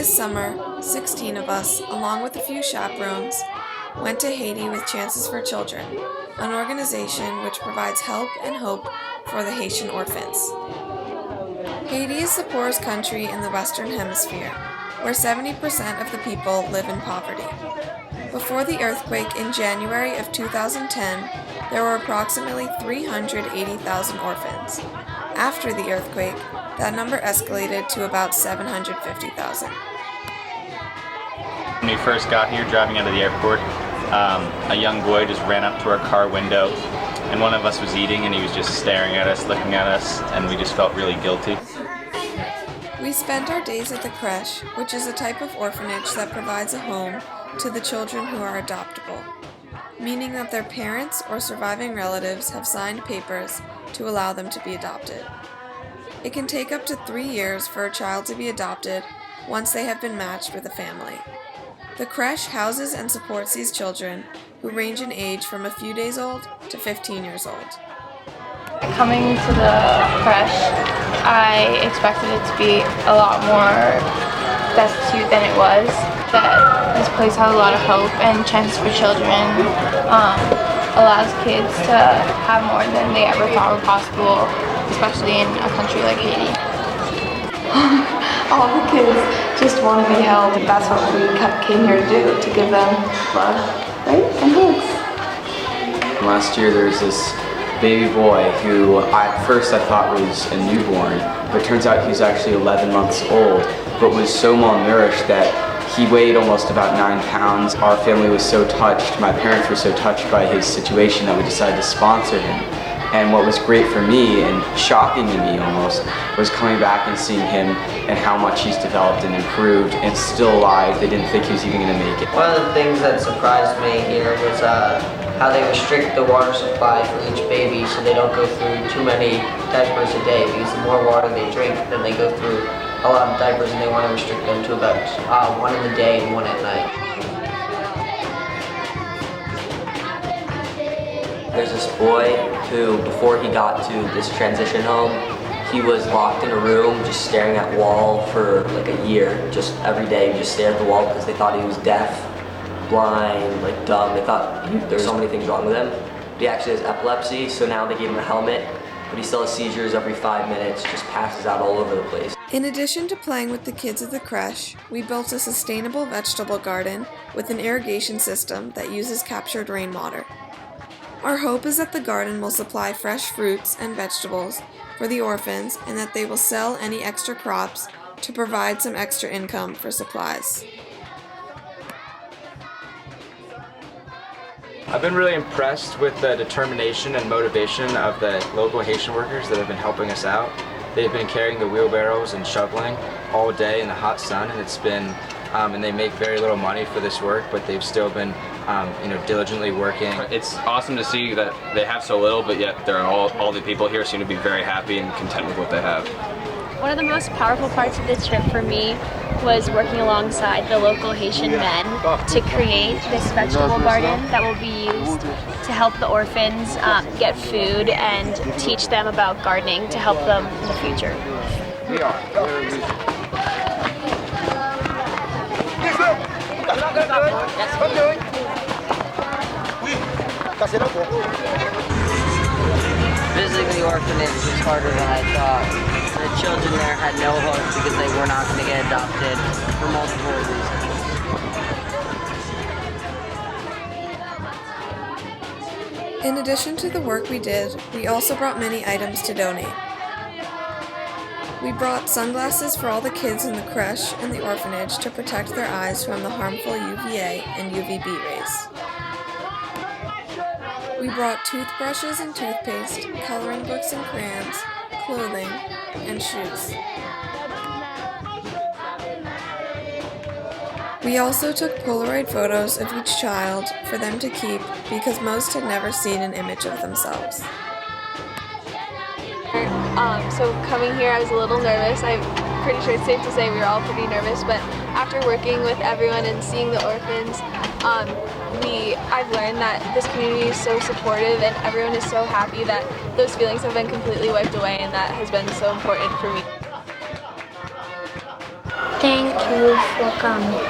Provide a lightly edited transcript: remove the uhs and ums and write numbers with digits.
This summer, 16 of us, along with a few chaperones, went to Haiti with Chances for Children, an organization which provides help and hope for the Haitian orphans. Haiti is the poorest country in the Western Hemisphere, where 70% of the people live in poverty. Before the earthquake in January of 2010, there were approximately 380,000 orphans. After the earthquake, that number escalated to about 750,000. When we first got here, driving out of the airport, a young boy just ran up to our car window, and one of us was eating, and he was just staring at us, looking at us, and we just felt really guilty. We spent our days at the creche, which is a type of orphanage that provides a home to the children who are adoptable, meaning that their parents or surviving relatives have signed papers to allow them to be adopted. It can take up to 3 years for a child to be adopted once they have been matched with a family. The creche houses and supports these children, who range in age from a few days old to 15 years old. Coming to the creche, I expected it to be a lot more destitute than it was. That this place has a lot of hope, and Chances for Children allows kids to have more than they ever thought were possible, especially in a country like Haiti. All the kids just want to be held, and that's what we came here to do, to give them love, right, and hugs. Last year there was this baby boy who at first I thought was a newborn, but it turns out he was actually 11 months old, but was so malnourished that he weighed almost about 9 pounds. Our family was so touched, my parents were so touched by his situation that we decided to sponsor him. And what was great for me, and shocking to me almost, was coming back and seeing him and how much he's developed and improved and still alive. They didn't think he was even going to make it. One of the things that surprised me here was how they restrict the water supply for each baby so they don't go through too many diapers a day, because the more water they drink, then they go through a lot of diapers, and they want to restrict them to about one in the day and one at night. There's this boy who, before he got to this transition home, he was locked in a room just staring at wall for like a year. Just every day, just stare at the wall because they thought he was deaf, blind, like dumb. They thought there's so many things wrong with him. But he actually has epilepsy, so now they gave him a helmet, but he still has seizures every 5 minutes, just passes out all over the place. In addition to playing with the kids at the creche, we built a sustainable vegetable garden with an irrigation system that uses captured rainwater. Our hope is that the garden will supply fresh fruits and vegetables for the orphans, and that they will sell any extra crops to provide some extra income for supplies. I've been really impressed with the determination and motivation of the local Haitian workers that have been helping us out. They've been carrying the wheelbarrows and shoveling all day in the hot sun, and it's been, and they make very little money for this work, but they've still been, diligently working. It's awesome to see that they have so little, but yet all the people here seem to be very happy and content with what they have. One of the most powerful parts of the trip for me was working alongside the local Haitian men to create this vegetable garden that will be used to help the orphans get food and teach them about gardening to help them in the future. Visiting the orphanage was harder than I thought. The children there had no hope because they were not going to get adopted for multiple reasons. In addition to the work we did, we also brought many items to donate. We brought sunglasses for all the kids in the creche and the orphanage to protect their eyes from the harmful UVA and UVB rays. We brought toothbrushes and toothpaste, coloring books and crayons, clothing, and shoes. We also took Polaroid photos of each child for them to keep because most had never seen an image of themselves. So coming here, I was a little nervous. I'm pretty sure it's safe to say we were all pretty nervous, but after working with everyone and seeing the orphans, I've learned that this community is so supportive and everyone is so happy that those feelings have been completely wiped away, and that has been so important for me. Thank you for coming.